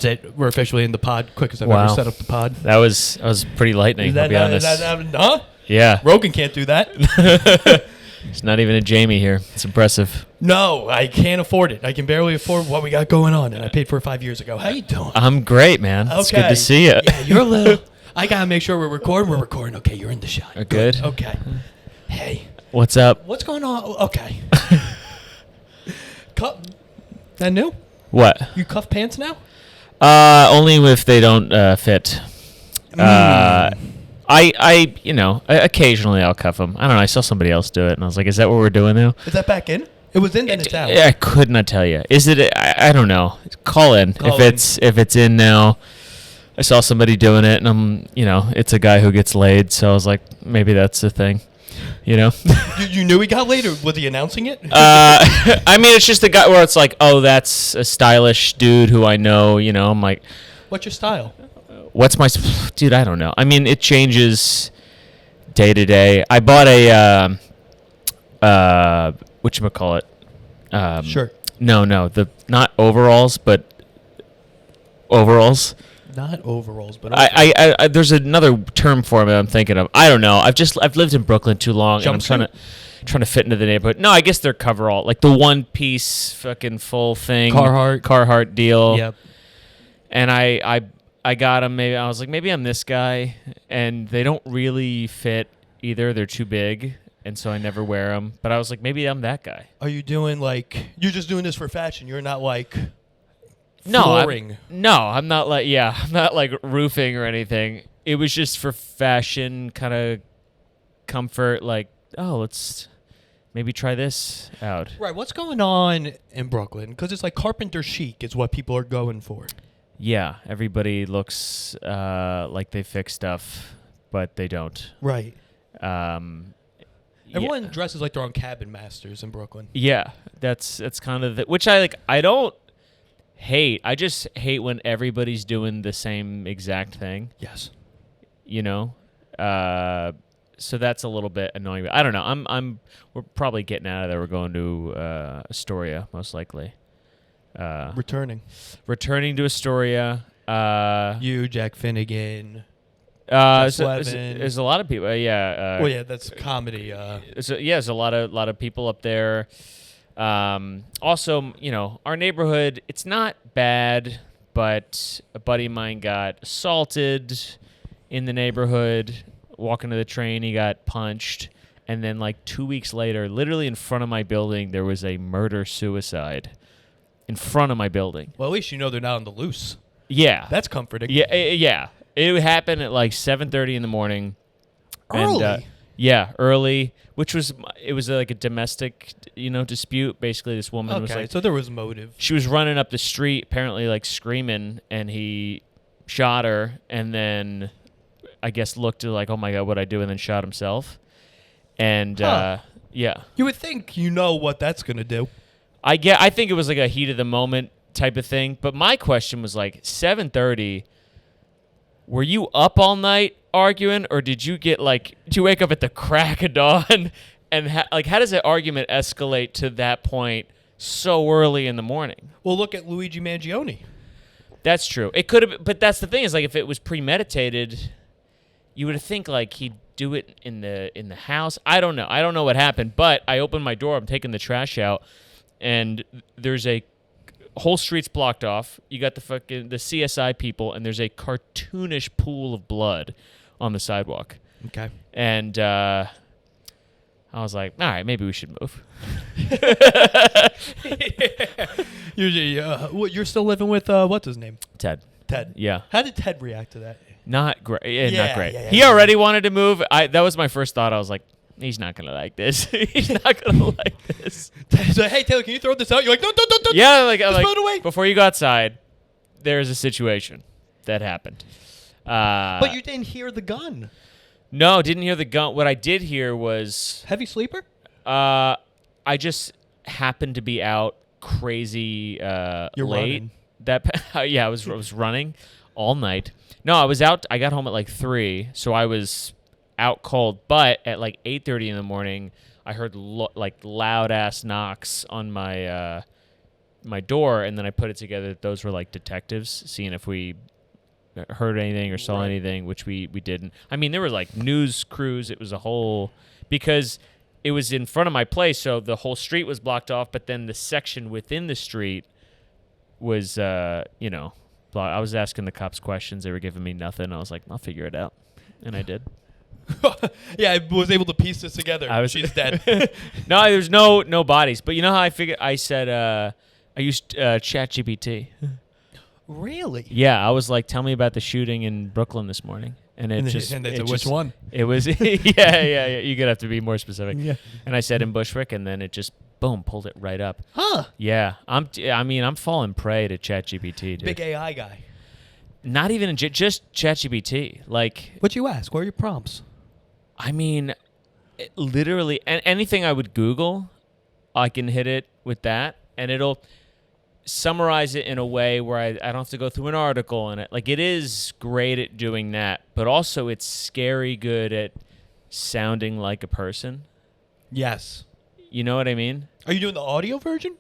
That's it. We're officially in the pod. Quick as I've ever set up the pod. That was pretty lightning, I'll be honest. Huh? Yeah. Rogan can't do that. It's not even a Jamie here. It's impressive. No, I can't afford it. I can barely afford what we got going on, and I paid for it 5 years ago. How you doing? I'm great, man. Okay. It's good to see you. Yeah, you're a little... I got to make sure we're recording. We're recording. Okay, you're in the shot. Good. Okay. Hey. What's up? What's going on? Okay. That new? What? You cuff pants now? Only if they don't fit. Occasionally I'll cuff them. I don't know. I saw somebody else do it, and I was like, "Is that what we're doing now?" Is that back in? It was in, then it's out. I could not tell you. Is it? I don't know. Call in if it's in now. I saw somebody doing it, and it's a guy who gets laid, so I was like, maybe that's the thing. You knew he got laid, or was he announcing it? I mean, it's just a guy where it's like, oh, that's a stylish dude who I know. I'm like, what's your style? What's my dude? I don't know. I mean, it changes day to day. I bought a whatchamacallit? Shirt. No, not overalls, but overalls. Not overalls, but I there's another term for it I'm thinking of. I don't know. I've lived in Brooklyn too long, and I'm trying to fit into the neighborhood. No, I guess they're coverall, like the one piece fucking full thing Carhartt deal. Yep. And I got them. Maybe I was like, maybe I'm this guy, and they don't really fit either. They're too big, and so I never wear them. But I was like, maybe I'm that guy. Are you doing you're just doing this for fashion? You're not like. I'm not like roofing or anything. It was just for fashion, kind of comfort, like, oh, let's maybe try this out. Right. What's going on in Brooklyn? Because it's like carpenter chic is what people are going for. Yeah. Everybody looks like they fix stuff, but they don't. Right. Everyone dresses like they're on Cabin Masters in Brooklyn. Yeah. That's kind of which I don't hate. I just hate when everybody's doing the same exact thing. Yes. So that's a little bit annoying. But I don't know. We're probably getting out of there. We're going to Astoria, most likely. Returning to Astoria. You, Jack Finnegan. There's a lot of people. That's comedy. There's a lot of people up there. Also, our neighborhood, it's not bad, but a buddy of mine got assaulted in the neighborhood. Walking to the train, he got punched. And then 2 weeks later, literally in front of my building, there was a murder-suicide in front of my building. Well, at least they're not on the loose. Yeah. That's comforting. Yeah. It happened at 7:30 in the morning. Early? And, early, which was a domestic, dispute. Basically, this woman was so there was motive. She was running up the street, apparently screaming, and he shot her, and then I guess looked to oh my God, what'd I do, and then shot himself. And yeah, you would think what that's gonna do. I think it was a heat of the moment type of thing. But my question was 7:30. Were you up all night arguing, or did you did you wake up at the crack of dawn? And how does that argument escalate to that point so early in the morning? Well, look at Luigi Mangione. That's true. It could have, but that's the thing is if it was premeditated, you would think he'd do it in the house. I don't know. I don't know what happened, but I opened my door. I'm taking the trash out, and there's a whole street's blocked off. You got the CSI people, and there's a cartoonish pool of blood on the sidewalk. Okay. And I was like, all right, maybe we should move. You're still living with what's his name? Ted. Yeah. How did Ted react to that? Not great. Not great. He already wanted to move. That was my first thought. I was like, he's not gonna like this. He's not gonna like this. So, hey Taylor, can you throw this out? You're like, don't. Yeah, just throw it away. Before you go outside, there's a situation that happened. But you didn't hear the gun. No, didn't hear the gun. What I did hear was heavy sleeper. I just happened to be out crazy You're late. Running. I was running all night. No, I was out. I got home at 3, so I was out cold. But at 8:30 in the morning, I heard loud ass knocks on my my door, and then I put it together that those were like detectives, seeing if we heard anything or saw anything, which we didn't. I mean, there were like news crews. It was a whole, because it was in front of my place, so the whole street was blocked off, but then the section within the street was, you know, I was asking the cops questions. They were giving me nothing. I was like, I'll figure it out. And I did. Yeah, I was able to piece this together. She's dead. No, there's no bodies. But you know how I figured? I said, I used ChatGPT. Really? Yeah, I was like, tell me about the shooting in Brooklyn this morning. And it just... And they said, which one? It was... yeah. You're going to have to be more specific. Yeah. And I said in Bushwick, and then it just, boom, pulled it right up. Huh. Yeah. I'm falling prey to ChatGPT, dude. Big AI guy. Not even just ChatGPT. Like... What'd you ask? What are your prompts? I mean, literally, anything I would Google, I can hit it with that, and it'll summarize it in a way where I don't have to go through an article. And it is great at doing that, but also it's scary good at sounding like a person. Yes. You know what I mean? Are you doing the audio version?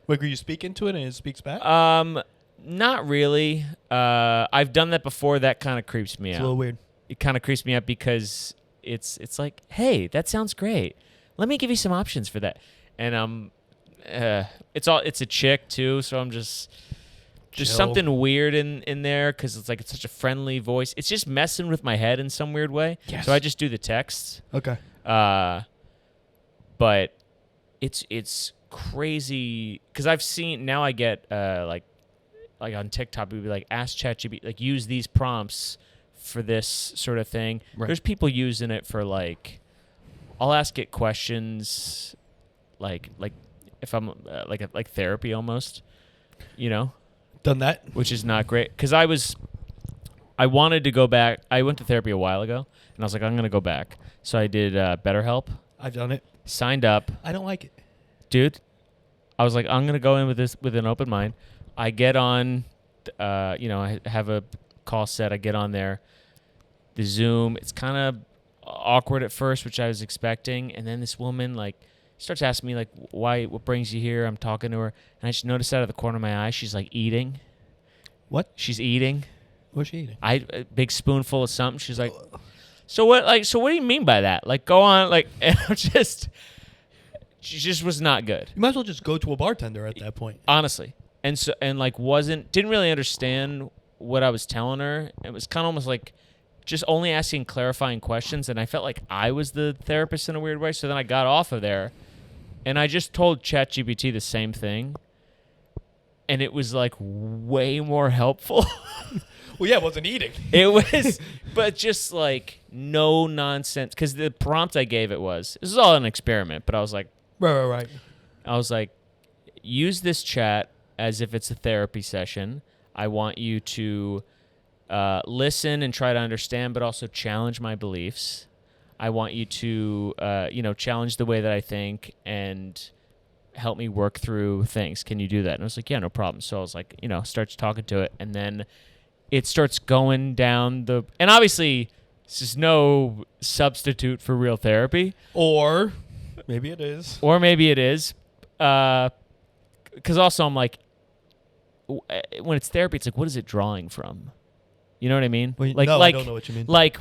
Like, where you speak into it and it speaks back? Not really. I've done that before. That kind of creeps me out. It's a little weird. It kind of creeps me out because it's like, hey, that sounds great. Let me give you some options for that. And it's a chick too, so I'm just something weird in there because it's such a friendly voice. It's just messing with my head in some weird way. Yes. So I just do the texts. Okay. But it's crazy because I've seen now I get like on TikTok we'd be like, ask ChatGPT, like use these prompts for this sort of thing. Right. There's people using it for like, I'll ask it questions like if I'm like therapy almost, you know. Done that, which is not great because I wanted to go back. I went to therapy a while ago and I was like, I'm gonna go back. So I did BetterHelp. I've done it. Signed up. I don't like it, dude. I was like, I'm gonna go in with an open mind. I get on, I have a call set. I get on there. The Zoom, it's kind of awkward at first, which I was expecting, and then this woman like starts asking me like, what brings you here? I'm talking to her, and I just noticed out of the corner of my eye, she's like eating. What? She's eating. What's she eating? A big spoonful of something. She's like, so what do you mean by that? Like, go on, like, and she just was not good. You might as well just go to a bartender at that point. Honestly. And didn't really understand what I was telling her. It was kind of almost like just only asking clarifying questions, and I felt like I was the therapist in a weird way. So then I got off of there, and I just told ChatGPT the same thing, and it was like way more helpful. Well, yeah, it wasn't eating. It was, but just like no nonsense. Because the prompt I gave it this is all an experiment, but I was like, right. I was like, use this chat as if it's a therapy session. I want you to listen and try to understand, but also challenge my beliefs. I want you to, challenge the way that I think and help me work through things. Can you do that? And I was like, yeah, no problem. So I was like, starts talking to it, and then it starts going down and obviously this is no substitute for real therapy. Or maybe it is. Because also I'm like, when it's therapy, it's like, what is it drawing from? You know what I mean? Well, no, I don't know what you mean. Like,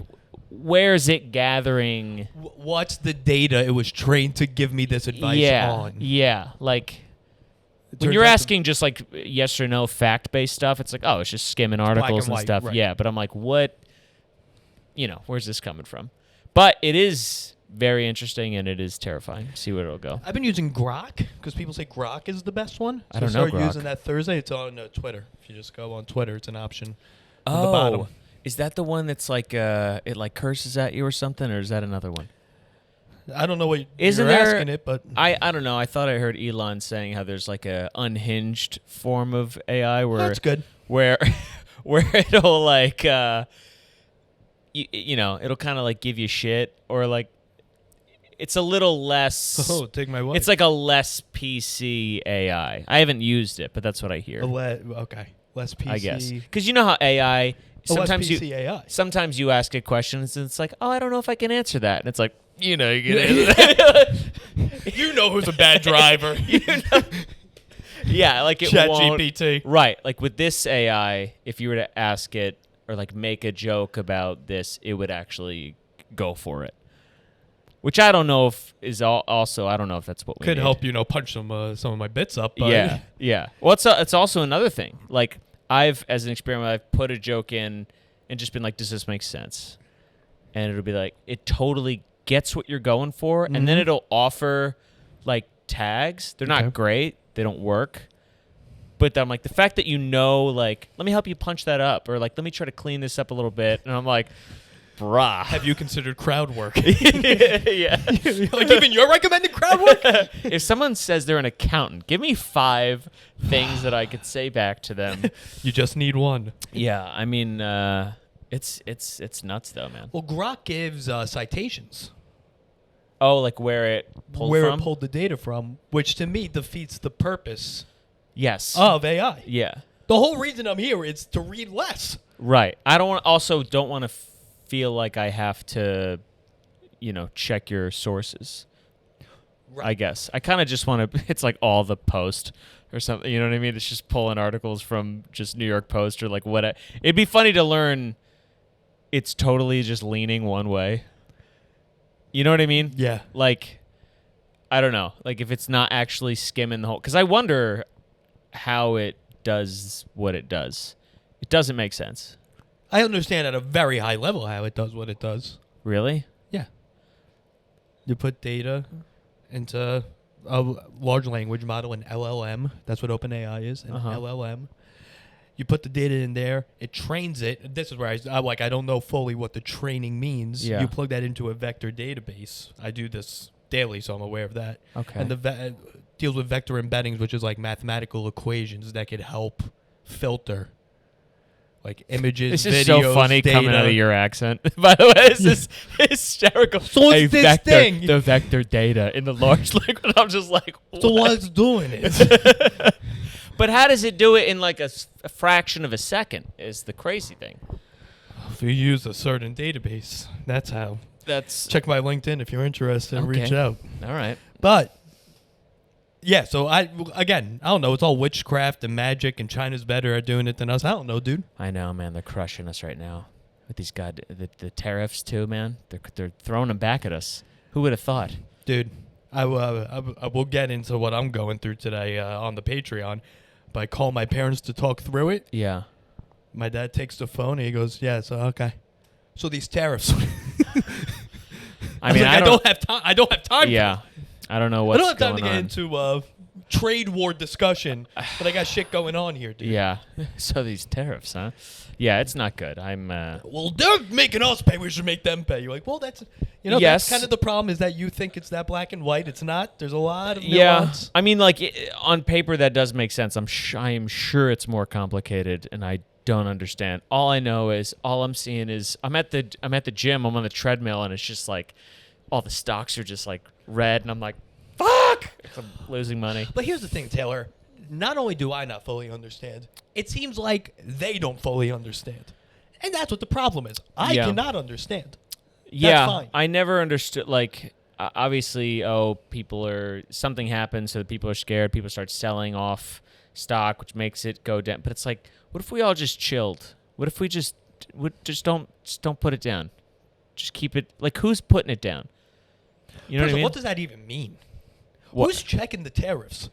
where's it gathering? What's the data it was trained to give me this advice on? Yeah, like when you're asking just like yes or no fact-based stuff, it's like, oh, it's just skimming articles and stuff. Right. Yeah, but I'm like, what? Where's this coming from? But it is very interesting and it is terrifying. See where it'll go. I've been using Grok because people say Grok is the best one. So I don't know Grok. I started using that Thursday. It's on Twitter. If you just go on Twitter, it's an option. The bottom. Is that the one that's like it like curses at you or something, or is that another one? I don't know what you're asking it, but I don't know. I thought I heard Elon saying how there's like a unhinged form of AI where that's good. Where it'll like it'll kind of like give you shit, or like it's a little less. Oh, take my word. It's like a less PC AI. I haven't used it, but that's what I hear. Okay, less PC. I guess because you know how AI. Sometimes less PC AI. Sometimes you ask it questions and it's like, oh, I don't know if I can answer that, and it's like, you can answer that. You know who's a bad driver. Yeah, like it Chat won't. GPT. Right, like with this AI, if you were to ask it or like make a joke about this, it would actually go for it. Which I don't know if is also I don't know if that's what we Could need. help, punch some of my bits up. But Yeah, yeah. Well, it's also another thing. Like as an experiment, I've put a joke in and just been like, does this make sense? And it'll be like, it totally gets what you're going for, and then it'll offer like tags. They're not great. They don't work. But I'm like, the fact that like, let me help you punch that up, or like, let me try to clean this up a little bit. And I'm like, bruh. have you considered crowd work? Yeah. Like, even you're recommending crowd work? If someone says they're an accountant, give me 5 things that I could say back to them. You just need one. Yeah, I mean, it's nuts though, man. Well, Grok gives citations. Oh, like where it pulled from? It pulled the data from, which to me defeats the purpose Yes. of AI. Yeah. The whole reason I'm here is to read less. Right. I don't want to feel like I have to, check your sources. Right. I guess. I kind of just want to, it's like all the Post or something, you know what I mean? It's just pulling articles from just New York Post or like what. It'd be funny to learn it's totally just leaning one way. You know what I mean? Yeah. Like, I don't know. Like if it's not actually skimming the whole, because I wonder how it does what it does. It doesn't make sense. I understand at a very high level how it does what it does. Really? Yeah. You put data into a large language model, an LLM. That's what OpenAI is, an LLM. You put the data in there. It trains it. This is where I don't know fully what the training means. Yeah. You plug that into a vector database. I do this daily, so I'm aware of that. Okay. And the deals with vector embeddings, which is like mathematical equations that could help filter like images, This is videos, so funny data. coming out of your accent. By the way, this is hysterical. So it's this vector, thing. the vector data in the large language. I'm just like, So what? what's doing it? But how does it do it in like a fraction of a second is the crazy thing. If you use a certain database, that's how. That's Check my LinkedIn if you're interested. Okay. Reach out. all right. But yeah, so I don't know. It's all witchcraft and magic, and China's better at doing it than us. I don't know, dude. I know, man. They're crushing us right now with these the tariffs too, man. They're throwing them back at us. Who would have thought? Dude, I will get into what I'm going through today on the Patreon. But I call my parents to talk through it. Yeah. My dad takes the phone and he goes, "Yeah, so okay. So these tariffs." I mean, I don't have time. I don't have time. Yeah. I don't know I what's don't have time going to get on. into trade war discussion, but I got shit going on here, dude. Yeah. So these tariffs, huh? Yeah, it's not good. I'm Well, they're making us pay. We should make them pay. You're like, well, that's Yes. that's kind of the problem is that you think it's that black and white. It's not. There's a lot of yeah. nuance. I mean, like on paper that does make sense. I am sure it's more complicated, and I don't understand. All I'm seeing is I'm at the gym. I'm on the treadmill, and it's just like all the stocks are just like red, and I'm like, fuck, I'm losing money. But here's the thing, Taylor. Not only do I not fully understand, it seems like they don't fully understand, and that's what the problem is. I Yeah. cannot understand. Yeah, fine. I never understood. Like, obviously, something happens, so people are scared. People start selling off stock, which makes it go down. But it's like, what if we all just chilled? What if we just don't put it down? Just keep it. Like, who's putting it down? You know what I mean? What does that even mean? What? Who's checking the tariffs?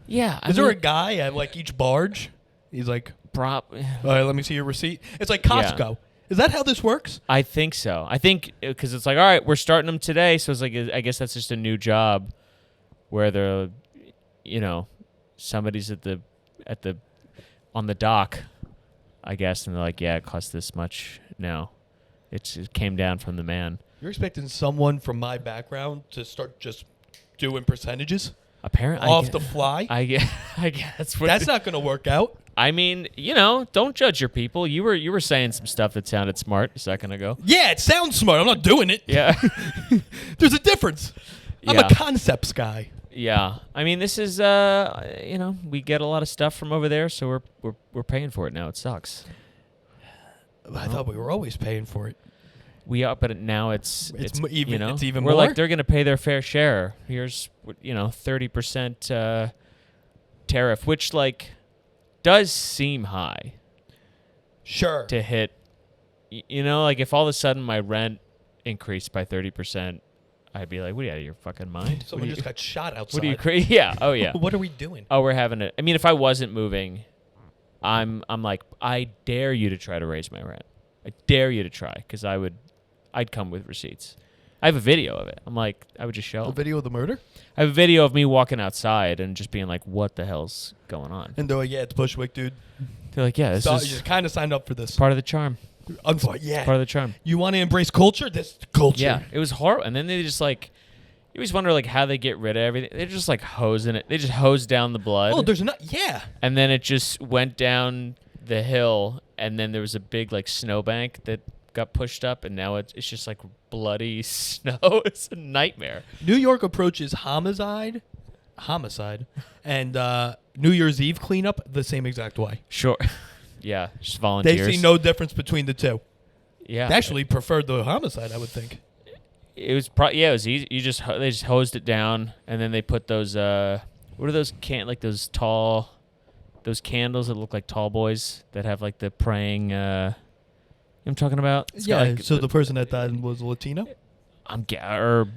Yeah, Is there a guy at like each barge? He's like, prop? all right, let me see your receipt. It's like Costco. Is that how this works? I think so. I think because it's like, all right, we're starting them today, so it's like, I guess that's just a new job where they're, somebody's on the dock, I guess, and they're like, yeah, it costs this much. No, it came down from the man. You're expecting someone from my background to start just doing percentages Apparently, off the fly? I guess That's not going to work out. I mean, don't judge your people. You were saying some stuff that sounded smart a second ago. Yeah, it sounds smart. I'm not doing it. Yeah. There's a difference. I'm Yeah. a concepts guy. Yeah. I mean, this is we get a lot of stuff from over there, so we're paying for it now. It sucks. I thought we were always paying for it. We are, but now it's It's even we're more? like they're going to pay their fair share. Here's 30% tariff, which like does seem high Sure. to hit. You know, like if all of a sudden my rent increased by 30%, I'd be like, "What are you out of your fucking mind? Someone just got shot outside. What are you crazy? Yeah. Oh yeah. What are we doing? Oh, we're having it. I mean, if I wasn't moving, I'm like, I dare you to try to raise my rent. I dare you to try, because I'd come with receipts. I have a video of it. I'm like, I would just show A 'em. video of the murder? I have a video of me walking outside and just being like, what the hell's going on? And they're like, yeah, it's Bushwick, dude. They're like, yeah, this So you is just kind of signed up for this. part of the charm. Yeah. Part of the charm. You want to embrace culture? This is culture. Yeah, it was horrible. And then they just like, you always wonder like how they get rid of everything. They're just like hosing it. They just hose down the blood. Oh, there's not. Yeah. And then it just went down the hill, and then there was a big like snowbank that got pushed up, and now it's just like bloody snow. It's a nightmare. New York approaches homicide, and New Year's Eve cleanup the same exact way. Sure. Yeah, just They volunteers. see no difference between the two. Yeah. They actually preferred the homicide, I would think. It was it was easy. They just hosed it down, and then they put those what are those those candles that look like tall boys that have like the praying you know what I'm talking about? It's got, Yeah, like, so the person that died was Latino?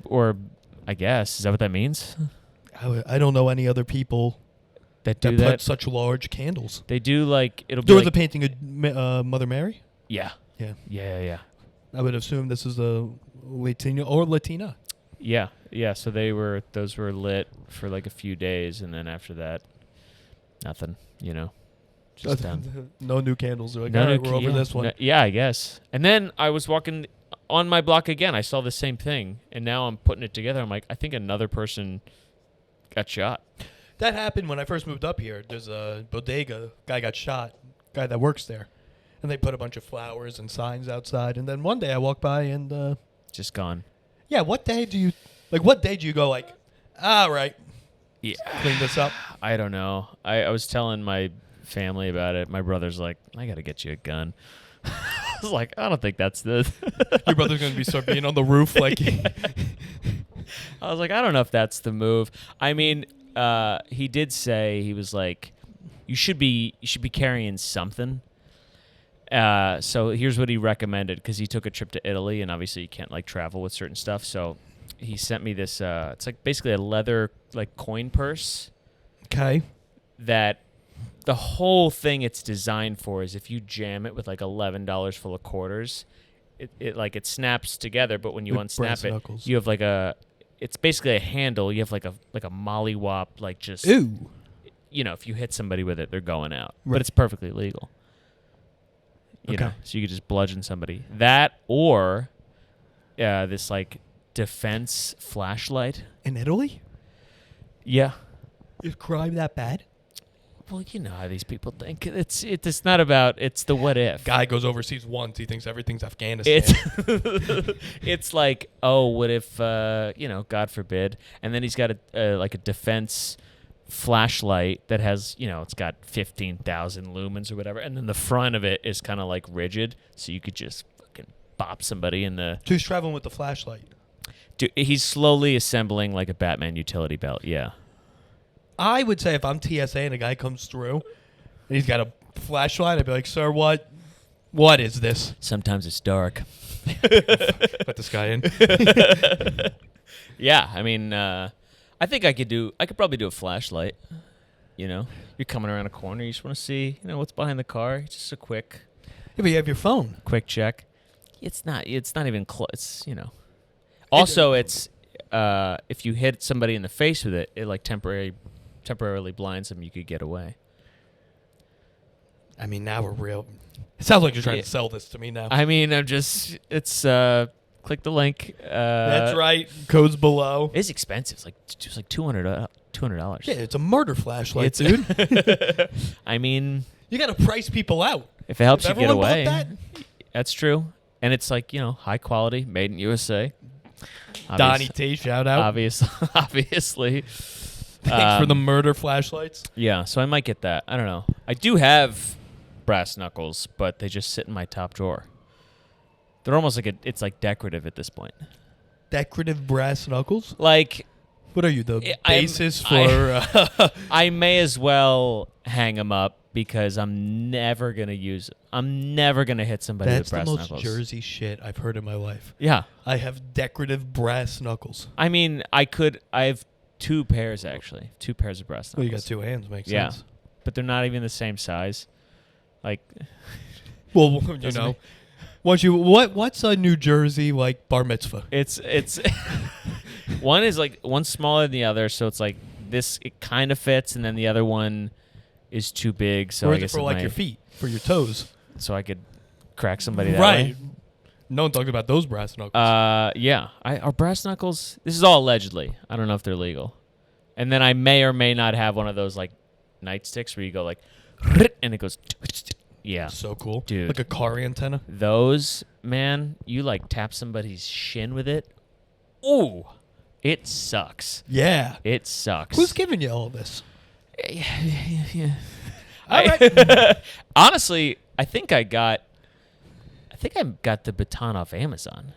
or I guess, is that what that means? I don't know any other people That do that that. put such large candles. They do like it'll be There was like, a painting of Mother Mary? yeah. Yeah. Yeah. I would assume this is a Latino or Latina. Yeah. So those were lit for like a few days, and then after that, nothing. You know, just done. No new candles. They're like, No, all right, no, we're over this one. Yeah, I guess. And then I was walking on my block again. I saw the same thing, and now I'm putting it together. I'm like, I think another person got shot. That happened when I first moved up here. There's a bodega. Guy got shot. Guy that works there. And they put a bunch of flowers and signs outside. And then one day I walked by and... Just gone. yeah, what day do you go like, all right, Yeah. clean this up? I don't know. I was telling my family about it. My brother's like, I got to get you a gun. I was like, I don't think that's the... Your brother's going to start being on the roof like... I was like, I don't know if that's the move. I mean, he did say, he was like, you should be carrying something. So here's what he recommended, because he took a trip to Italy, and obviously you can't like travel with certain stuff. So he sent me this. It's like basically a leather like coin purse. Okay. That the whole thing it's designed for is if you jam it with like $11 full of quarters, it snaps together. But when you With brass unsnap it, knuckles. you have like it's basically a handle. You have like a mollywop, like just Ooh. you know, if you hit somebody with it, they're going out. Right. But it's perfectly legal. You Okay. know, so you could just bludgeon somebody. That or this like defense flashlight. In Italy? Yeah. Is crime that bad? Well, you know how these people think. It's not about. It's the what if. Guy goes overseas once. He thinks everything's Afghanistan. It's it's like, oh, what if you know, God forbid, and then he's got a defense flashlight that has, you know, it's got 15,000 lumens or whatever, and then the front of it is kind of like rigid, so you could just fucking bop somebody in the. So he's traveling with the flashlight. Dude, he's slowly assembling like a Batman utility belt. Yeah. I would say if I'm TSA and a guy comes through and he's got a flashlight, I'd be like, sir, what is this? Sometimes it's dark. Let this guy in. Yeah, I mean, I think I could probably do a flashlight. You know, you're coming around a corner, you just want to see, you know, what's behind the car. Just a quick Yeah, but you have your phone. check. It's not even close. It's, you know. Also, it's if you hit somebody in the face with it, it like temporarily blinds them. You could get away. I mean, now we're real. It sounds like you're trying to sell this to me now. I mean, it's click the link. That's right. Codes below. It's expensive. It's like $200. Yeah, it's a murder flashlight, dude. I mean, You got to price people out. if it helps If you get everyone bought away, that? that's true. And it's like, you know, high quality, made in USA. Donnie T, shout out. Obviously. Thanks for the murder flashlights. Yeah, so I might get that. I don't know. I do have brass knuckles, but they just sit in my top drawer. They're almost like it's like decorative at this point. Decorative brass knuckles? Like What are you, the I'm- basis for? I may as well hang him up because I'm never gonna use it. I'm never gonna hit somebody That's with the brass most knuckles. Jersey shit I've heard in my life. Yeah. I have decorative brass knuckles. I mean, I have 2 pairs actually. 2 pairs of brass knuckles. Well, you got 2 hands, makes Yeah. sense. But they're not even the same size. Like, Well, you Doesn't know, make- what's a New Jersey like bar mitzvah? it's one's smaller than the other, so it's like this. It kind of fits, and then the other one is too big. So or I is it guess for like your feet, for your toes? so I could crack somebody that Right. way. No one talks about those brass knuckles. Yeah. Are brass knuckles? This is all allegedly. I don't know if they're legal. And then I may or may not have one of those like nightsticks where you go like, and it goes. Yeah. So cool, Dude. Like a car antenna. Those, man, you like tap somebody's shin with it. Ooh, it sucks. Yeah. It sucks. Who's giving you all this? Yeah. All right. Honestly, I think I got the baton off Amazon.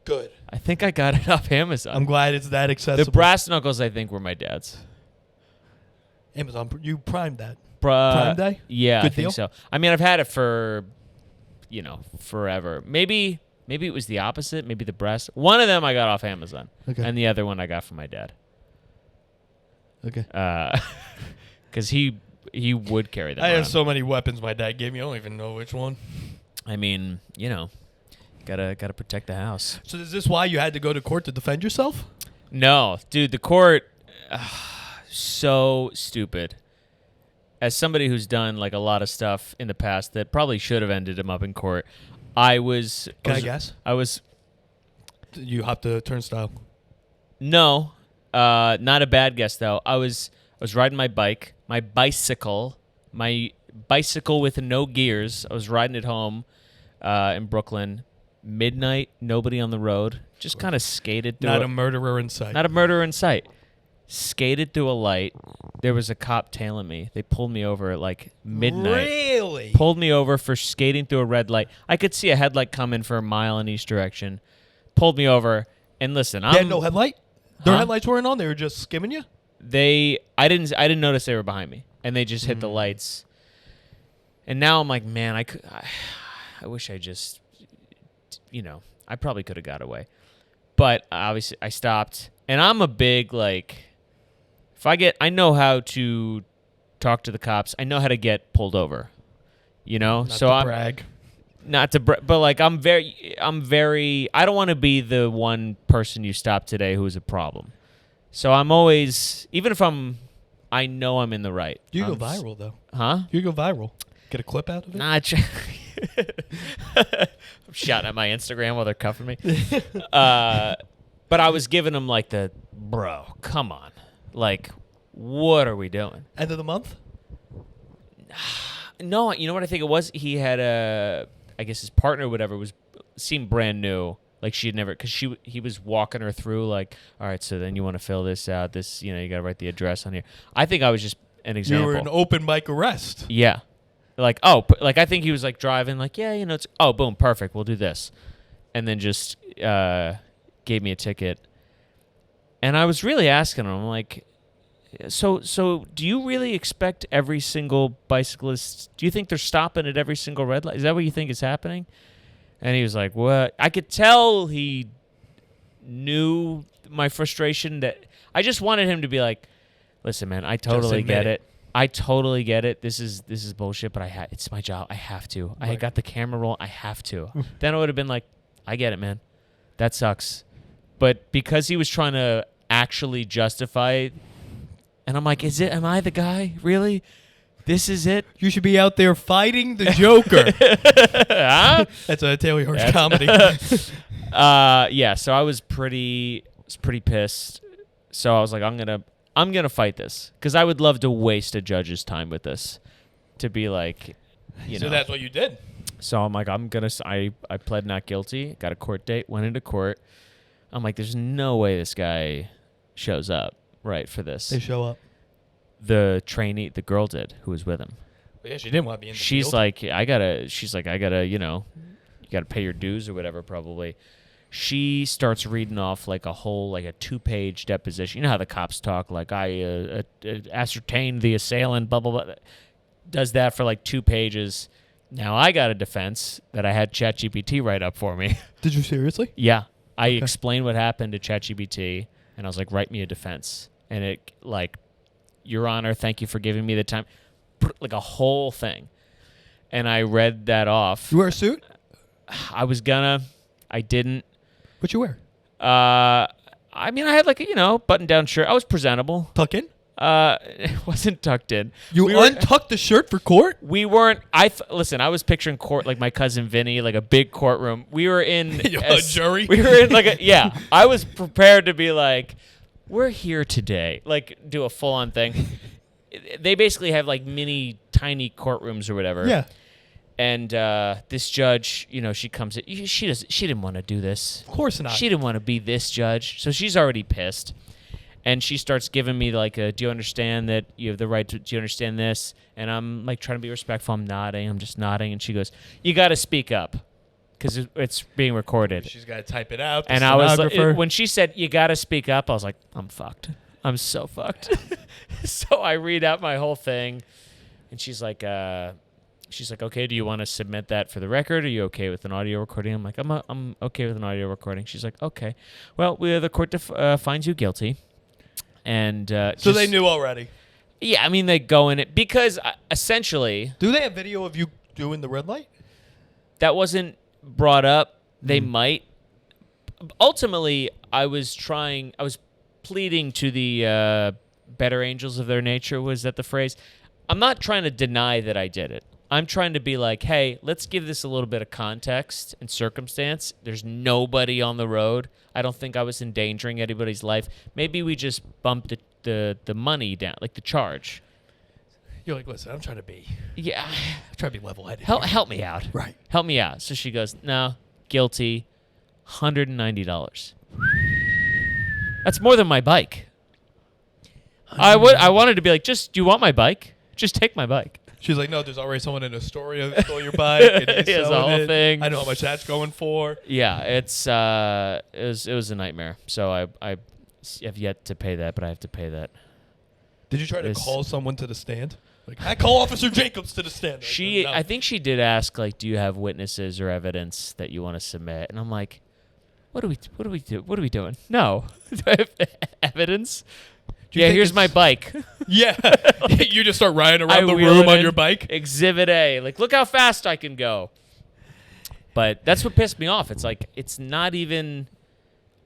Good. I think I got it off Amazon. I'm glad it's that The accessible. brass knuckles, I think, were my dad's. Amazon, you primed that. Prime Day? Yeah, Good I think deal? so. I mean, I've had it for, forever. Maybe it was the opposite. Maybe the brass. One of them I got off Amazon, Okay. and the other one I got from my dad. Okay. Because he would carry them I around. have so many weapons my dad gave me. I don't even know which one. I mean, gotta protect the house. So is this why you had to go to court to defend yourself? No, dude, the court, so stupid. As somebody who's done like a lot of stuff in the past that probably should have ended him up in court, I guess? I was You hopped the turnstile. no, not a bad guess though. I was riding my bicycle with no gears. I was riding it home in Brooklyn, midnight, nobody on the road, just kind of skated through Not a murderer in sight. Not a murderer in sight. Skated through a light. There was a cop tailing me. They pulled me over at like midnight. Really? Pulled me over for skating through a red light. I could see a headlight coming for a mile in each direction. Pulled me over. And listen, They had no headlight? Their Huh? headlights weren't on? They were just skimming you? I didn't notice they were behind me. And they just hit the lights. And now I'm like, man, I wish I just, I probably could have got away. But obviously I stopped. And I'm a big, like, I know how to talk to the cops. I know how to get pulled over, Not so to I'm brag. not to, but like I'm very. I don't want to be the one person you stop today who is a problem. So I'm always, even if I know I'm in the right. You go I'm viral, though. Huh? You go viral. Get a clip out of it? Not. I'm shouting at my Instagram while they're cuffing me. But I was giving them like bro, come on. Like, what are we doing? End of the month? No, you know what I think it was? He had I guess his partner or whatever seemed brand new. Like she had never, because he was walking her through like, all right, so then you want to fill this out. This, you got to write the address on here. I think I was just an example. You were an open mic arrest. Yeah. Like, like I think he was like driving like, yeah, it's, boom, perfect. We'll do this. And then just gave me a ticket. And I was really asking him, I'm like, so do you really expect every single bicyclist, do you think they're stopping at every single red light? Is that what you think is happening? And he was like, what? I could tell he knew my frustration, that I just wanted him to be like, listen, man, I totally get it. I totally get it. This is bullshit, but it's my job. I have to. Right. I got the camera roll. I have to. Then I would have been like, I get it, man. That sucks. But because he was trying to actually justify it, and I'm like, am I the guy? Really? This is it? You should be out there fighting the Joker. Huh? That's a Tayler Yarish comedy. Yeah, so I was pretty pissed. So I was like, I'm gonna fight this, because I would love to waste a judge's time with this, to be like, So that's what you did. So I'm like, I pled not guilty, got a court date, went into court. I'm like, there's no way this guy shows up, right, for this. They show up. The trainee, the girl did, who was with him. Well, yeah, she didn't want to be in the She's field. like, I gotta, you gotta pay your dues or whatever, probably. She starts reading off like a 2-page deposition. You know how the cops talk, like I ascertained the assailant, blah, blah, blah. Does that for like 2 pages. Now I got a defense that I had ChatGPT write up for me. Did you seriously? Yeah. I explained what happened to ChatGPT, and I was like, write me a defense. And it, like, Your Honor, thank you for giving me the time. Like a whole thing. And I read that off. You wear a suit? I was gonna. I didn't. What'd you wear? I mean, I had like a, button-down shirt. I was presentable. Tuck in? It wasn't tucked in. You untucked the shirt for court? We weren't. Listen, I was picturing court like my cousin Vinny, like a big courtroom. We were in a jury. We were in yeah. I was prepared to be like, we're here today, like do a full-on thing. They basically have like mini, tiny courtrooms or whatever. Yeah. And this judge, she comes in. She didn't want to do this. Of course not. She didn't want to be this judge, so she's already pissed. And she starts giving me like do you understand that you have the right to, do you understand this? And I'm like trying to be respectful. I'm nodding. I'm just nodding. And she goes, you got to speak up because it's being recorded. She's got to type it out. And I was like, when she said, you got to speak up, I was like, I'm fucked. I'm so fucked. So I read out my whole thing. And she's like, okay, do you want to submit that for the record? Are you okay with an audio recording? I'm like, I'm okay with an audio recording. She's like, okay. Well, the court finds you guilty. And so they knew already. Yeah, I mean they go in it because essentially. Do they have video of you doing the red light? That wasn't brought up. They might. Ultimately, I was pleading to the better angels of their nature. Was that the phrase? I'm not trying to deny that I did it. I'm trying to be like, hey, let's give this a little bit of context and circumstance. There's nobody on the road. I don't think I was endangering anybody's life. Maybe we just bumped the money down, like the charge. You're like, listen, I'm trying to be. Yeah. I'm trying to be level-headed. Help me out. Right. Help me out. So she goes, no, guilty, $190. That's more than my bike. I wanted to be like, do you want my bike? Just take my bike. She's like, no, there's already someone in Astoria who stole your bike. And he's the whole thing. I know how much that's going for. Yeah, it was a nightmare. So I have yet to pay that, but I have to pay that. Did you try to call someone to the stand? Like, I call Officer Jacobs to the stand. No. I think she did ask, like, do you have witnesses or evidence that you want to submit? And I'm like, what do we doing? No, do I have evidence? Yeah, here's my bike. Yeah. You just start riding around the room on your bike. Exhibit A. Like, look how fast I can go. But that's what pissed me off. It's like, it's not even...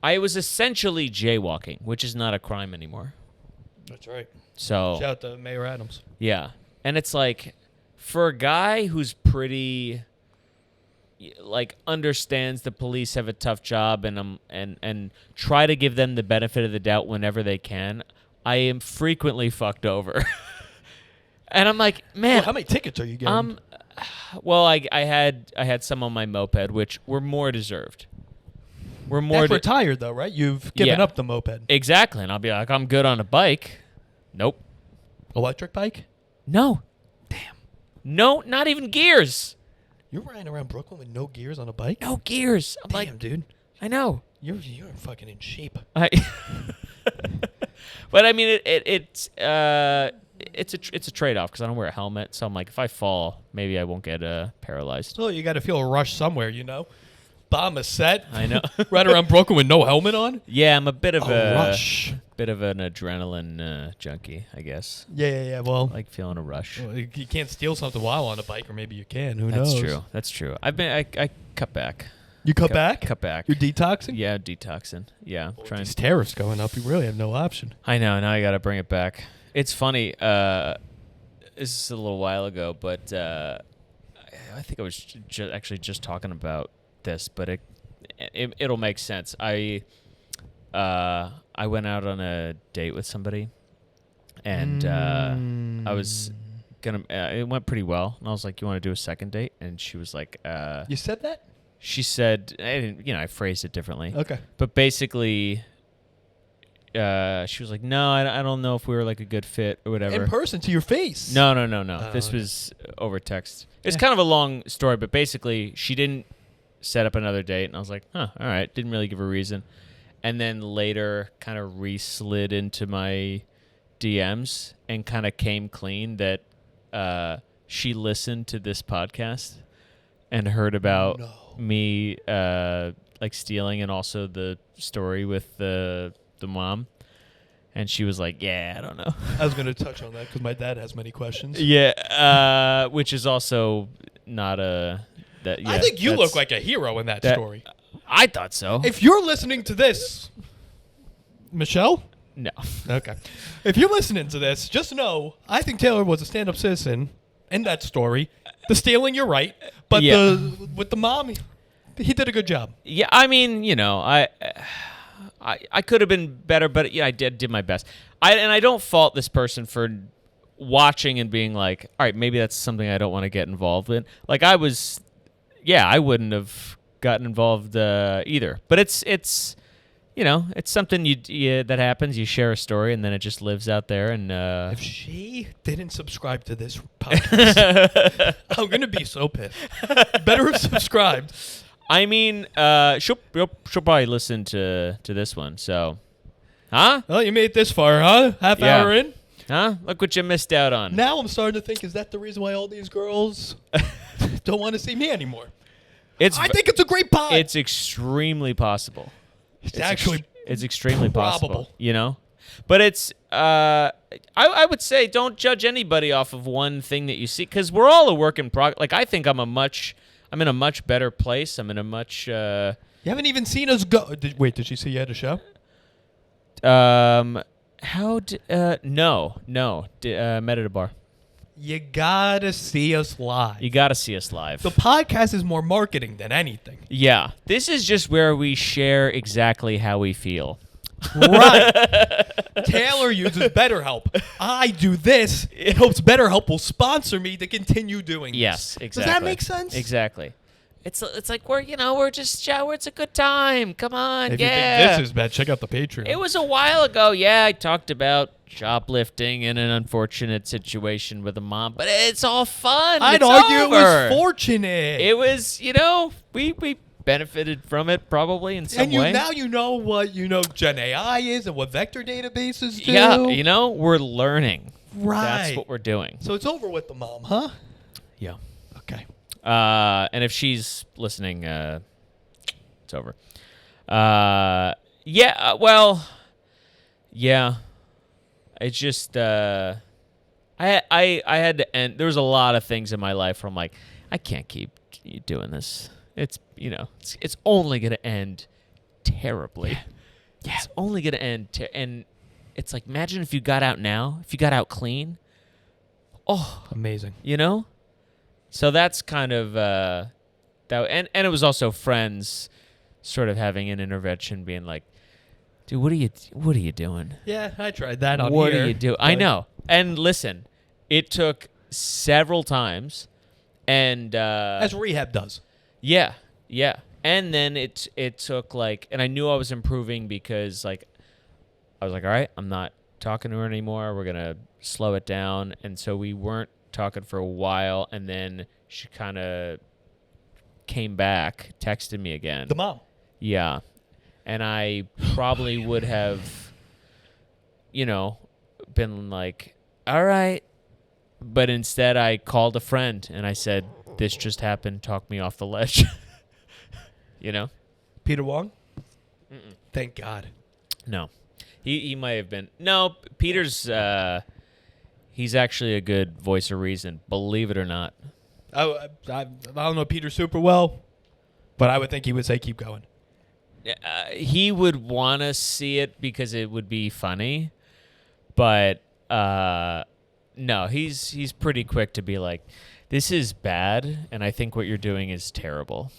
I was essentially jaywalking, which is not a crime anymore. That's right. So... Shout out to Mayor Adams. Yeah. And it's like, for a guy who's pretty... like understands the police have a tough job and try to give them the benefit of the doubt whenever they can, I am frequently fucked over. And I'm like, man, how many tickets are you getting? Well, I had some on my moped, which were more deserved. That's retired though, right? You've given up the moped. Exactly. And I'll be like, I'm good on a bike. Nope. Electric bike? No. Damn. No, not even gears. You're riding around Brooklyn with no gears on a bike? No gears. I'm Damn, like, dude. I know. You're fucking in shape. But I mean, it's a trade-off because I don't wear a helmet. So I'm like, if I fall, maybe I won't get paralyzed. Well, you got to feel a rush somewhere, you know. Bomb is set. I know. Right around Brooklyn with no helmet on. Yeah, I'm a bit of a rush. Bit of an adrenaline junkie, I guess. Yeah. Well, I like feeling a rush. Well, you can't steal something while on a bike, or maybe you can. Who knows? That's true. I cut back. You cut back? Cut back. You're detoxing? Yeah, detoxing. Yeah. Well, with these tariffs going up, you really have no option. I know. Now I got to bring it back. It's funny. This is a little while ago, but I think I was actually just talking about this, but it'll make sense. I went out on a date with somebody, and I was gonna. It went pretty well, and I was like, "You want to do a second date?" And she was like, "You said that?" She said, "I didn't. I phrased it differently." Okay. But basically, she was like, "No, I don't know if we were like a good fit or whatever." In person to your face? No. Oh, This was over text. It's kind of a long story, but basically, she didn't set up another date, and I was like, all right. Didn't really give a reason. And then later kind of re-slid into my DMs and kind of came clean that she listened to this podcast and heard about me like stealing, and also the story with the mom. And she was like, yeah, I don't know. I was going to touch on that because my dad has many questions. Yeah, which is also not a... That, yeah, I think you look like a hero in that story. I thought so. If you're listening to this, Michelle? No. Okay. If you're listening to this, just know I think Tayler was a stand-up citizen in that story. The stealing, you're right. But with the mom, he did a good job. Yeah, I mean, I could have been better, but I did my best. I don't fault this person for watching and being like, all right, maybe that's something I don't want to get involved in. Like I wouldn't have gotten involved either. But it's something that happens. You share a story, and then it just lives out there. And if she didn't subscribe to this podcast, I'm gonna be so pissed. Better have subscribed. I mean, she'll probably listen to this one. So, huh? Well, you made it this far, huh? Half hour in. Huh? Look what you missed out on. Now I'm starting to think, is that the reason why all these girls don't want to see me anymore? I think it's a great pod. It's extremely possible. It's actually it's extremely probable. Possible. But it's I would say don't judge anybody off of one thing that you see, because we're all a work in progress. Like I think I'm in a much better place. I'm in a much. You haven't even seen us go. Did she see you at a show? No. Met at a bar. You gotta see us live. You gotta see us live. The podcast is more marketing than anything. Yeah. This is just where we share exactly how we feel. Right. Tayler uses BetterHelp. I do this. It hopes BetterHelp will sponsor me to continue doing this. Yes, exactly. Does that make sense? Exactly. It's like we're just it's a good time. Come on, if you think this is bad, check out the Patreon. It was a while ago. Yeah, I talked about shoplifting in an unfortunate situation with a mom, but it's all fun. I'd argue it was fortunate. It was, we benefited from it probably in some way. Now you know what Gen AI is and what vector databases do. Yeah, we're learning. Right. That's what we're doing. So it's over with the mom, huh? Yeah. Okay. And if she's listening, it's over. Yeah. It's just I had to end. There was a lot of things in my life where I'm like, I can't keep doing this. It's it's only gonna end terribly. Yeah. It's only gonna end and it's like, imagine if you got out now, if you got out clean. Oh, amazing. So that's kind of that, and it was also friends sort of having an intervention, being like, dude, what are you doing? Yeah, I tried that on What here. are you doing? I know. And listen, it took several times, and as rehab does. Yeah. And then it took and I knew I was improving because I was like, all right, I'm not talking to her anymore. We're gonna slow it down, and so we weren't talking for a while, and then she kind of came back, texted me again. The mom. Yeah. And I probably would have, been like, all right. But instead I called a friend and I said, this just happened. Talk me off the ledge. Peter Wong? Mm-mm. Thank God. No. He might have been. No, Peter's, he's actually a good voice of reason, believe it or not. I don't know Peter super well, but I would think he would say keep going. He would want to see it because it would be funny, but no, he's pretty quick to be like, this is bad, and I think what you're doing is terrible.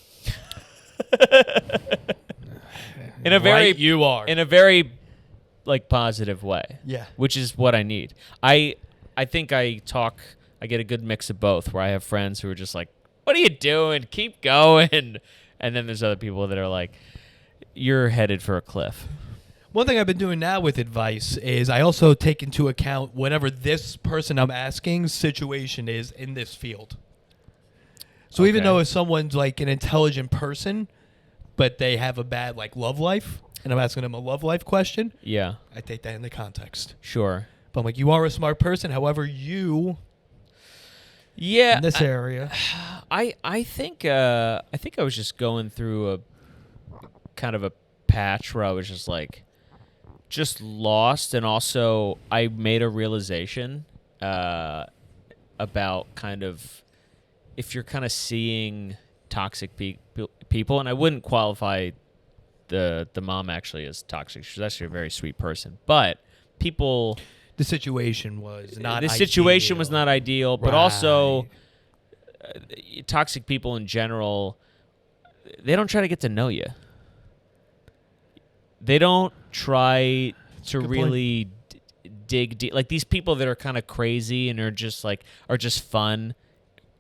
In a very positive way. Yeah. Which is what I need. I think I get a good mix of both, where I have friends who are just like, what are you doing? Keep going. And then there's other people that are like, you're headed for a cliff. One thing I've been doing now with advice is I also take into account whatever this person I'm asking's situation is in this field. So even though if someone's like an intelligent person, but they have a bad like love life, and I'm asking them a love life question, Yeah. I take that into context. Sure. But I'm like, you are a smart person. However, you in this area. I think I was just going through a kind of a patch where I was just like just lost, and also I made a realization about kind of if you're kind of seeing toxic people, and I wouldn't qualify the mom actually as toxic. She's actually a very sweet person, but people. The situation was not The ideal. situation was not ideal, but also toxic people in general, they don't try to get to know you. They don't try to really dig deep. Like these people that are kind of crazy and are just fun.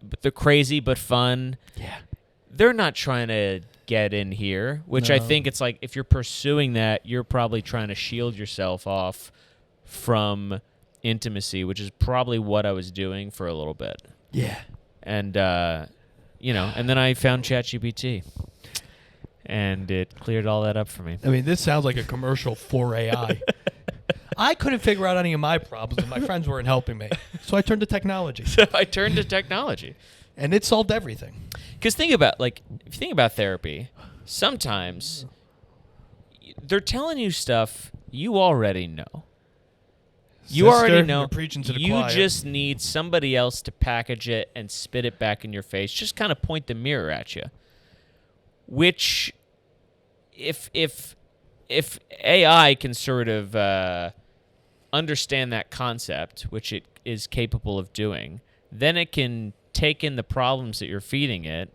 But they're crazy but fun. Yeah. They're not trying to get in here, which I think it's like if you're pursuing that, you're probably trying to shield yourself off from intimacy, which is probably what I was doing for a little bit. Yeah. And, and then I found ChatGPT. And it cleared all that up for me. I mean, this sounds like a commercial for AI. I couldn't figure out any of my problems, and my friends weren't helping me. So I turned to technology. And it solved everything. Because if you think about therapy, sometimes they're telling you stuff you already know. You already know. You're preaching to the you choir. just need somebody else to package it and spit it back in your face. Just kind of point the mirror at you. Which, if AI can sort of understand that concept, which it is capable of doing, then it can take in the problems that you're feeding it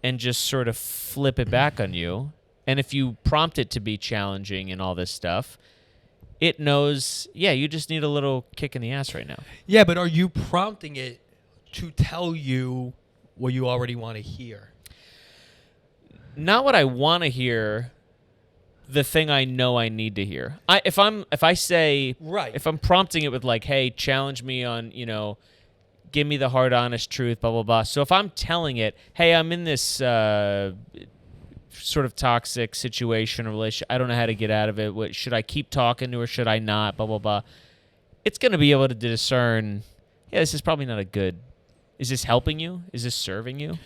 and just sort of flip it back on you. And if you prompt it to be challenging and all this stuff, it knows, you just need a little kick in the ass right now. Yeah, but are you prompting it to tell you what you already want to hear? Not what I want to hear, the thing I know I need to hear. If I'm prompting it with like, hey, challenge me on, give me the hard, honest truth, blah, blah, blah. So if I'm telling it, hey, I'm in this sort of toxic situation or relationship, I don't know how to get out of it. Should I keep talking to her? Should I not? Blah, blah, blah. It's going to be able to discern, this is probably not is this helping you? Is this serving you?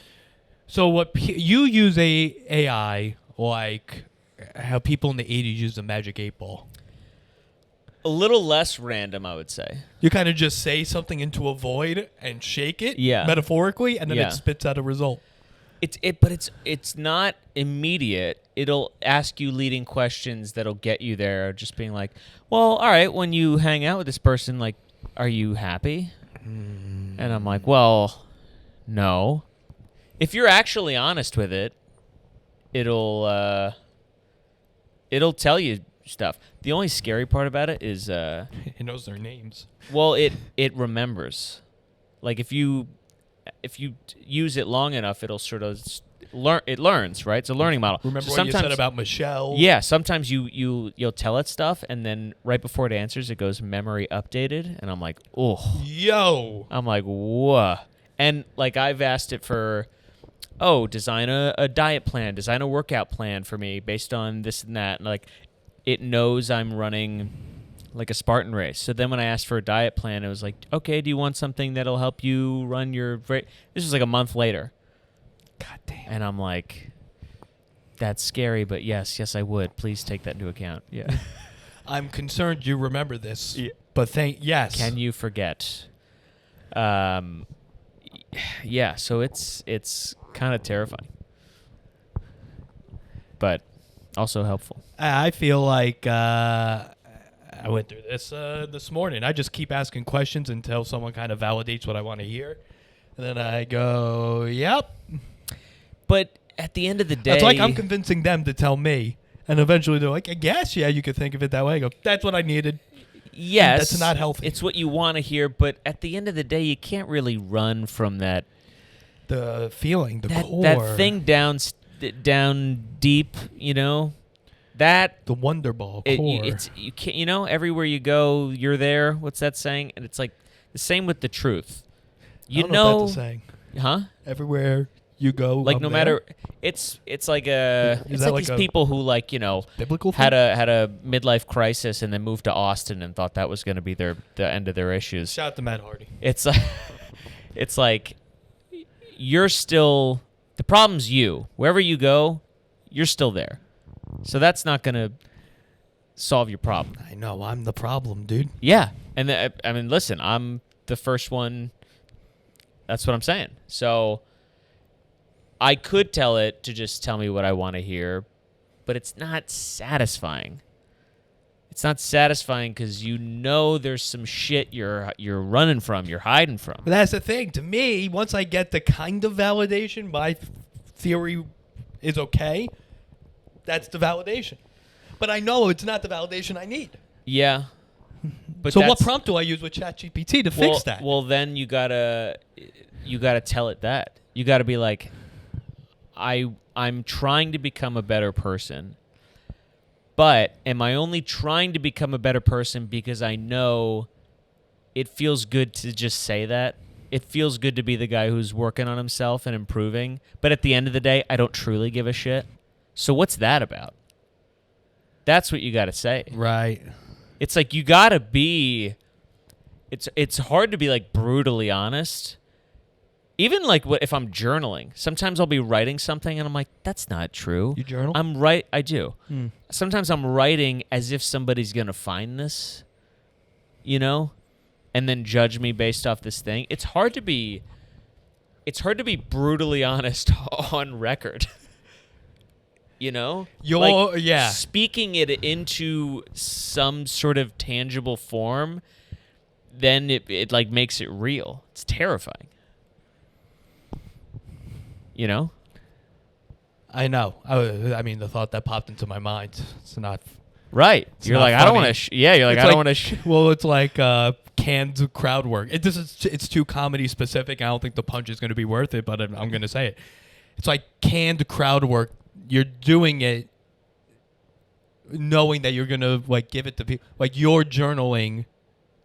So what you use AI like how people in the 80s used the Magic 8 Ball. A little less random, I would say. You kind of just say something into a void and shake it, metaphorically, and then it spits out a result. But it's not immediate. It'll ask you leading questions that'll get you there. Just being like, well, all right, when you hang out with this person, like, are you happy? And I'm like, well, no. If you're actually honest with it, it'll tell you stuff. The only scary part about it is it knows their names. Well, it remembers. Like if you use it long enough, it'll sort of learn. It learns, right? It's a learning model. Remember what you said about Michelle? Yeah. Sometimes you'll tell it stuff, and then right before it answers, it goes memory updated, and I'm like, oh, yo. I'm like, whoa. And like I've asked it for, design a diet plan, design a workout plan for me based on this and that, and like it knows I'm running like a Spartan race. So then when I asked for a diet plan, it was like, okay, do you want something that'll help you run your race? This was like a month later. God damn. And I'm like, that's scary, but yes, I would. Please take that into account. Yeah. I'm concerned you remember this, but yes. Can you forget? Yeah, so it's kind of terrifying, but also helpful. I feel like I went through this morning. I just keep asking questions until someone kind of validates what I want to hear, and then I go, "Yep." But at the end of the day, it's like I'm convincing them to tell me, and eventually they're like, "I guess, you could think of it that way." I go, "That's what I needed." Yes, that's not healthy. It's what you want to hear, but at the end of the day, you can't really run from that. The feeling, core, that thing down deep, that the wonder ball core. You can't, everywhere you go, you're there. What's that saying? And it's like the same with the truth. I don't know if that's a saying. Huh? Everywhere you go, Like no matter, it's like a it's like these people who like biblical had a midlife crisis and then moved to Austin and thought that was going to be the end of their issues. Shout out to Matt Hardy. It's like it's like you're still the problem's you. Wherever you go, you're still there. So that's not going to solve your problem. I know I'm the problem, dude. Yeah, and I mean, listen, I'm the first one. That's what I'm saying. So. I could tell it to just tell me what I want to hear, but it's not satisfying. It's not satisfying because there's some shit you're running from, you're hiding from. But that's the thing. To me, once I get the kind of validation my theory is okay, that's the validation. But I know it's not the validation I need. Yeah. But so what prompt do I use with ChatGPT to fix that? Well, then you gotta tell it that. You gotta be like, I'm trying to become a better person, but am I only trying to become a better person because I know it feels good to just say that? It feels good to be the guy who's working on himself and improving, but at the end of the day, I don't truly give a shit. So what's that about? That's what you got to say. Right. It's like you got to be it's hard to be like brutally honest. Even like if I'm journaling, sometimes I'll be writing something and I'm like, that's not true. You journal? I do. Sometimes I'm writing as if somebody's going to find this, and then judge me based off this thing. It's hard to be brutally honest on record. Speaking it into some sort of tangible form, then it like makes it real. It's terrifying. I know. I mean, the thought that popped into my mind. It's not right. You're like, I don't want to. You're like, I don't want to. Well, it's like canned crowd work. It's too comedy specific. I don't think the punch is going to be worth it, but I'm going to say it. It's like canned crowd work. You're doing it knowing that you're going to like give it to people. Like you're journaling,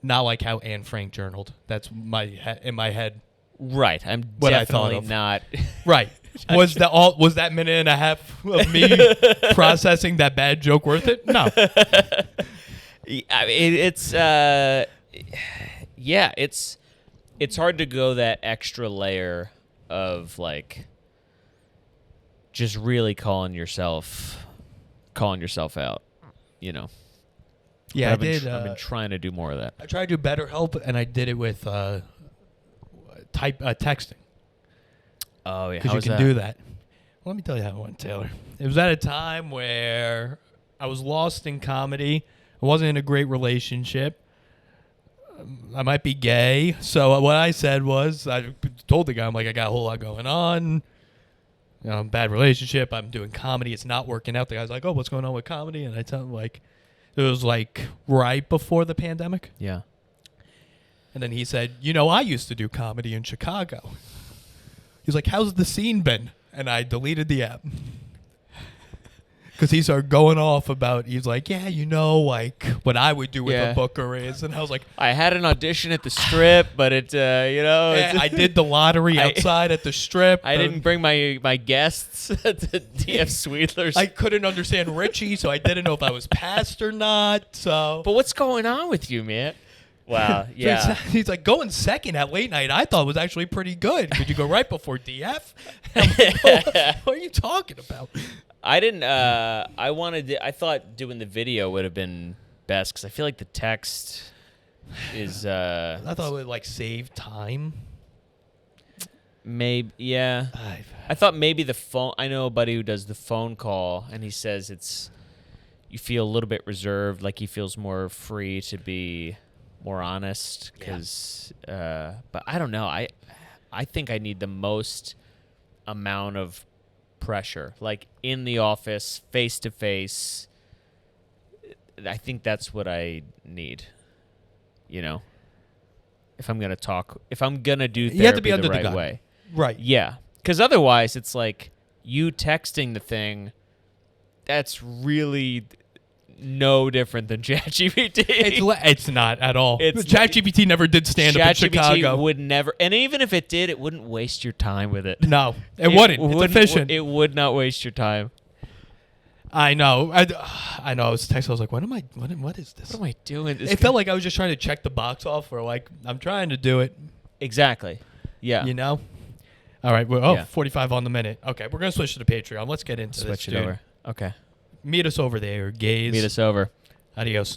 not like how Anne Frank journaled. That's in my head. Right, I'm what definitely I thought of. Not. Right, was that minute and a half of me processing that bad joke worth it? No. I mean, it's hard to go that extra layer of like just really calling yourself out, Yeah, I've been trying to do more of that. I tried to do BetterHelp, and I did it with texting. Oh, yeah. Because you can do that. Well, let me tell you how it went, Taylor. It was at a time where I was lost in comedy. I wasn't in a great relationship. I might be gay. So what I said was, I told the guy, I'm like, I got a whole lot going on. Bad relationship. I'm doing comedy. It's not working out. The guy's like, oh, what's going on with comedy? And I tell him, like, it was like right before the pandemic. Yeah. And then he said, I used to do comedy in Chicago. He's like, how's the scene been? And I deleted the app. Because he started going off about, he's like, yeah, like what I would do with a booker is. And I was like, I had an audition at the Strip, but I did the lottery outside at the Strip. I didn't bring my guests to DF Sweetler's. I couldn't understand Richie, so I didn't know if I was passed or not. So, but what's going on with you, man? Wow, yeah. So he's like, going second at late night, I thought was actually pretty good. Could you go right before DF? What are you talking about? I didn't. I thought doing the video would have been best because I feel like the text is. I thought it would like save time. Maybe, yeah. I thought maybe the phone. I know a buddy who does the phone call, and he says you feel a little bit reserved, like he feels more free to be more honest. Because, but I don't know. I think I need the most amount of pressure, like in the office, face to face. I think that's what I need. If I'm gonna talk, if I'm gonna do therapy, you have to be under the right the gun. way, right? Yeah, because otherwise, it's like you texting the thing. That's really no different than ChatGPT. It's not at all. It's- ChatGPT never did stand up in ChatGPT Chicago. would never, and even if it did, it wouldn't waste your time with it. No, it wouldn't. It's efficient. It would not waste your time. I know. I know. I was texting. I was like, what is this? What am I doing? It felt like I was just trying to check the box off, or like I'm trying to do it. Exactly. Yeah. You know. All right. Well, Yeah. 45 on the minute. Okay, we're gonna switch to the Patreon. Let's get into Switch this. it Dude. over. Okay. Meet us over there, gays. Meet us over. Adios.